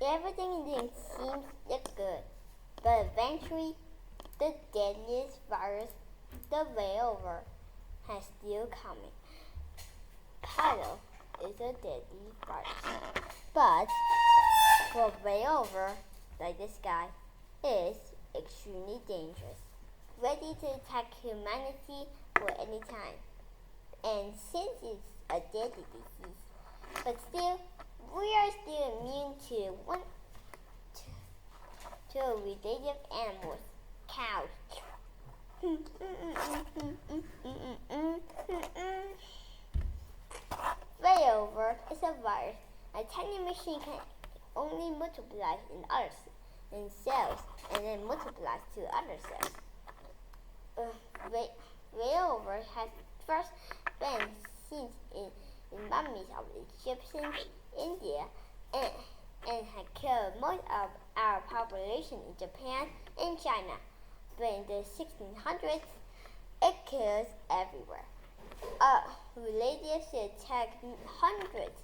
Everything didn't seem good, but eventually, the deadliest virus, the layover, has still coming. Polio is a deadly virus, but for layover, like this guy, is extremely dangerous, ready to attack humanity for any time. And since it's a deadly disease, but still, we are still immune to related animals, cows. Layover is a virus. A tiny machine can only multiply in cells and then multiply to other cells. Layover has first been seen in mummies of Egyptians, India, and had killed most of our population in Japan and China. But in the 1600s, it kills everywhere. Related to attack hundreds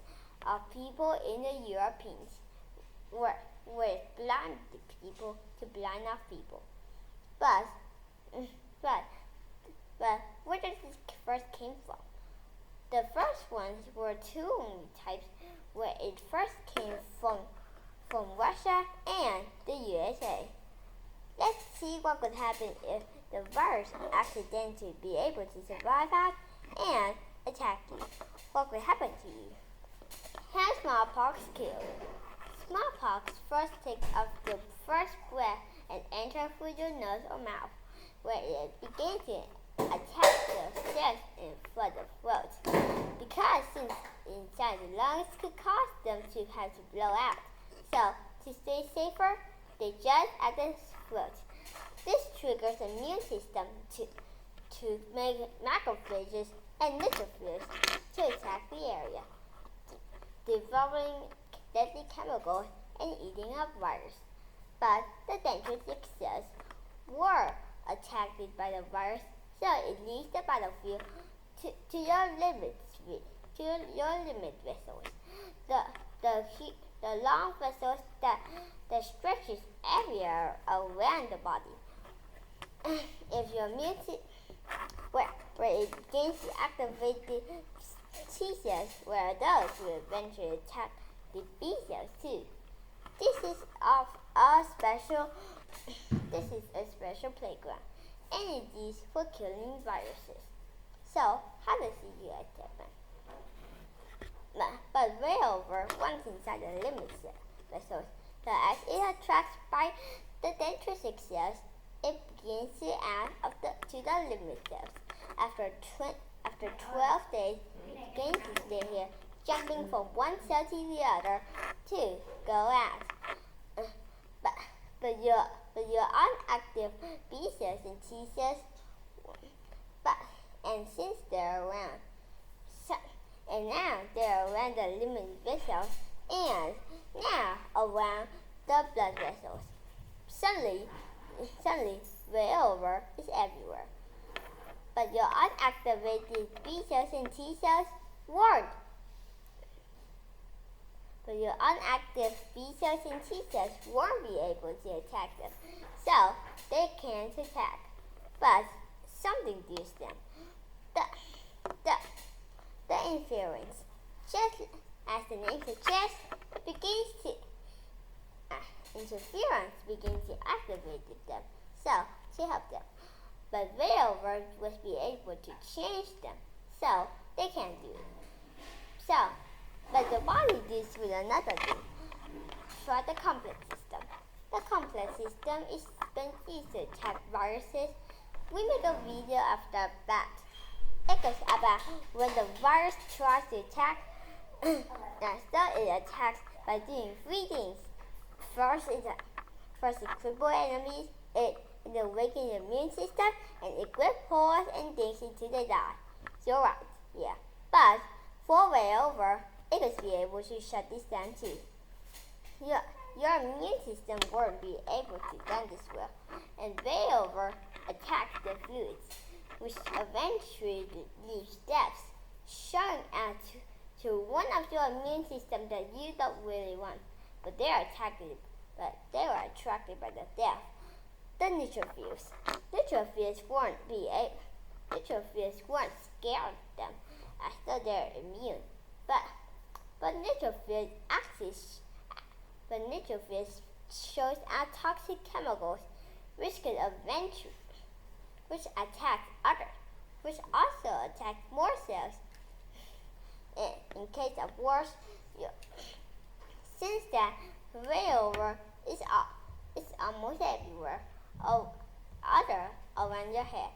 of people in the Europeans, with blind people to blind off people. But where does this first came from? The first ones were two only types, where it first came from Russia and the USA. Let's see what could happen if the virus accidentally be able to survive out and attack you. What could happen to you? Can smallpox kill? Smallpox first takes up the first breath and enters through your nose or mouth, where it begins to attack the cells in the throat. Because since inside the lungs could cause them to have to blow out. So, to stay safer, they just at the throat. This triggers the immune system to make macrophages and neutrophils to attack the area, developing deadly chemicals and eating up virus. But the dendritic cells were attacked by the virus, so it leaves the battlefield to your limit vessels. The long vessels that stretches everywhere around the body. If your immune where it begins to activate the T cells, where those will eventually attack the B cells too. This is a special playground. Any of these for killing viruses. So how does it get happen? But layover once inside the limit vessels, so as it attracts by the dendritic cells, it begins to add to the limit cells. After 12 days, it begins to stay here, jumping from one cell to the other to go out. But your inactive B cells and T cells, and since they're around, and now they're around the limit vessels and now around the blood vessels. Suddenly, layover is everywhere. But your unactivated B cells and T cells won't. But your unactive B cells and T cells won't be able to attack them, so they can't attack. But something does them. The interference, just as the name suggests, interference begins to activate them, so to help them. But layover must be able to change them, so they can't do it. But the body deals with another thing, for the complex system. The complex system is been used to attack viruses. We made a video after that. It goes about when the virus tries to attack. It attacks by doing three things. First, it cripple enemies. It awakens the immune system, and it grips pores and things until they die. You're right, yeah. But for layover, it must be able to shut this down too. Your immune system won't be able to do this well, and layover attacks the fluids, which eventually leaves deaths, showing out to one of your immune system that you don't really want. but they were attracted by the death. The neutrophils. Neutrophils weren't scared of them, as though they're immune. But neutrophils shows out toxic chemicals which attack others, which also attack more cells. In case of wars, since that rayover is almost everywhere, other around your head.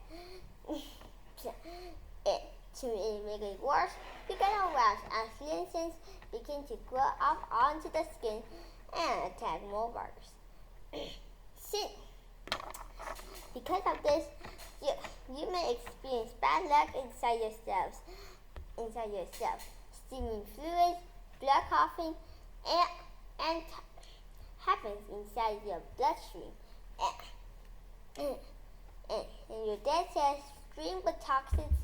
To make it worse, you get a rash as lesions begin to grow up onto the skin and attack more virus. Because of this, you may experience bad luck inside yourself. Steaming fluids, blood coughing, and happens inside your bloodstream. And your dead cells stream with toxins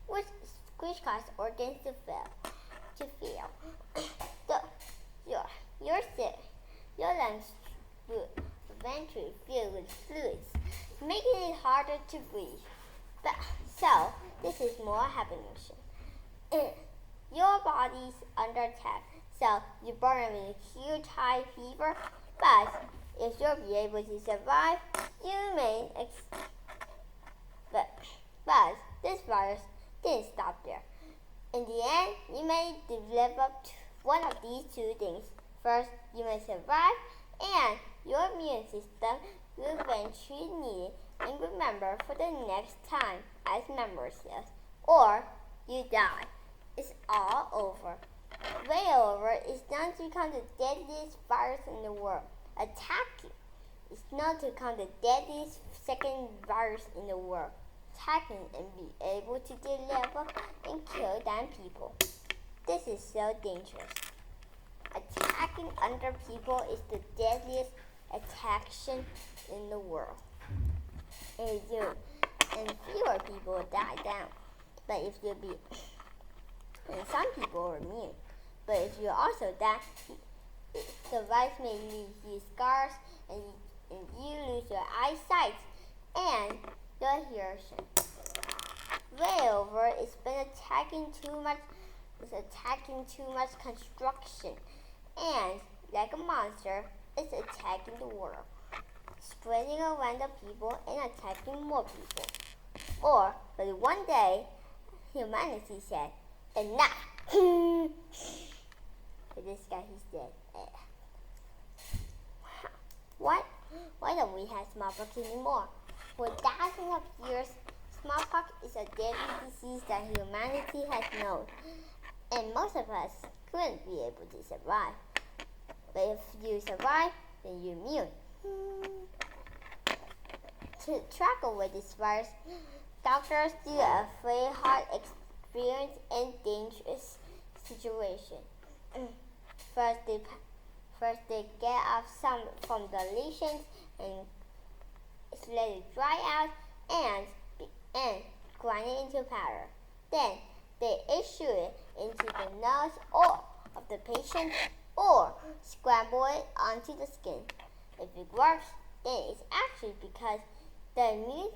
which cause organs to fail. Your lungs will eventually fill with fluids, making it harder to breathe. So this is more happening. Your body's under attack, so you burn with a huge high fever. But if you'll be able to survive, you may. But this virus didn't stop there. In the end, you may develop one of these two things. First, you may survive, and your immune system will eventually need it and remember for the next time as memory cells, or you die. It's all over. Rayover is known to become the deadliest virus in the world. Attacking is known to become the deadliest second virus in the world. Attacking and be able to deliver and kill 9 people. This is so dangerous. Attacking other people is the deadliest action in the world. And fewer people die down. But if you be, and some people are immune. But if you also die, the virus may leave you scars, and you lose your eyesight and your hearing. Rayover has been attacking too much construction, and like a monster, it's attacking the world, spreading around the people and attacking more people. But one day, humanity said, enough. To this guy, he said, why don't we have smallpox anymore? For thousands of years, smallpox is a deadly disease that humanity has known, and most of us couldn't be able to survive. But if you survive, then you're immune. To track away this virus, doctors do a very hard experience and dangerous situation. First, they get off some from the lesions and let it dry out and grind it into powder. Then they issue it into the nose of the patient or scramble it onto the skin. If it works, then it's actually because the immune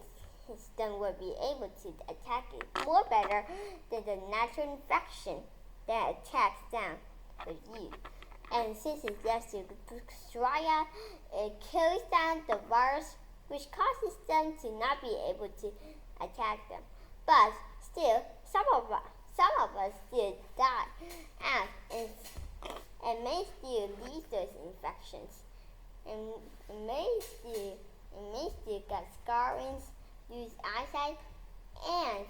system will be able to attack it more better than the natural infection that attacks down with you. And since it lets you dry out, it kills down the virus, which causes them to not be able to attack them. But still, some of us still die out and may still leave those infections, and may still get scarrings, lose eyesight, and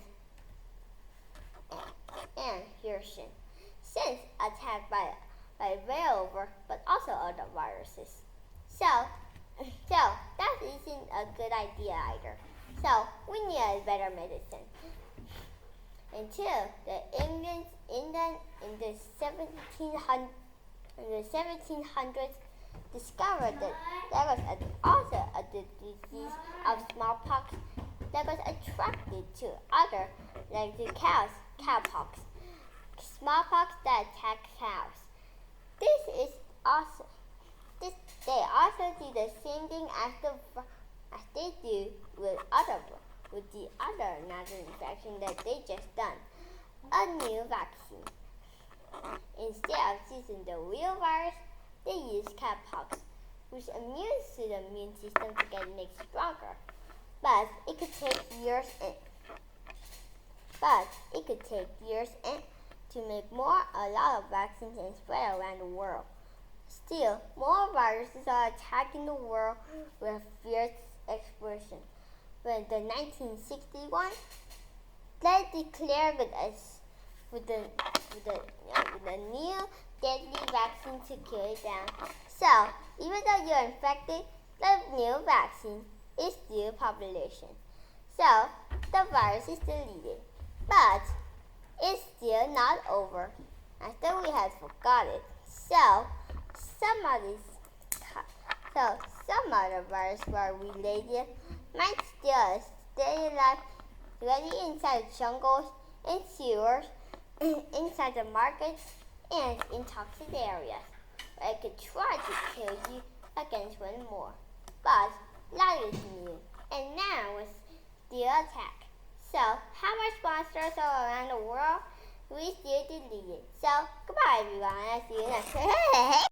hearing, since attacked by rayover, but also other viruses. So that isn't a good idea either. So we need a better medicine. Until the Indians in the 1700s discovered that there was also a disease of smallpox that was attracted to other, like the cowpox, smallpox that attack cows. This is awesome. they also do the same thing as they do with the other nasal infection that they just done. A new vaccine. Instead of using the real virus, they use smallpox, which immunes to the immune system to get made stronger. But it could take years to make a lot of vaccines and spread around the world. Still, more viruses are attacking the world with fierce explosion. When the 1961, they declared with a new deadly vaccine to kill it down. So, even though you're infected, the new vaccine is still population. So, the virus is deleted. But it's still not over. I thought we had forgot it. So, some other viruses were related might still stay alive, ready inside jungles, in sewers, inside the markets, and in toxic areas, where it could try to kill you against one more. But that is new, and now it's still attack. So, how much monsters are around the world? We still delete it. So, goodbye everyone. I'll see you next time.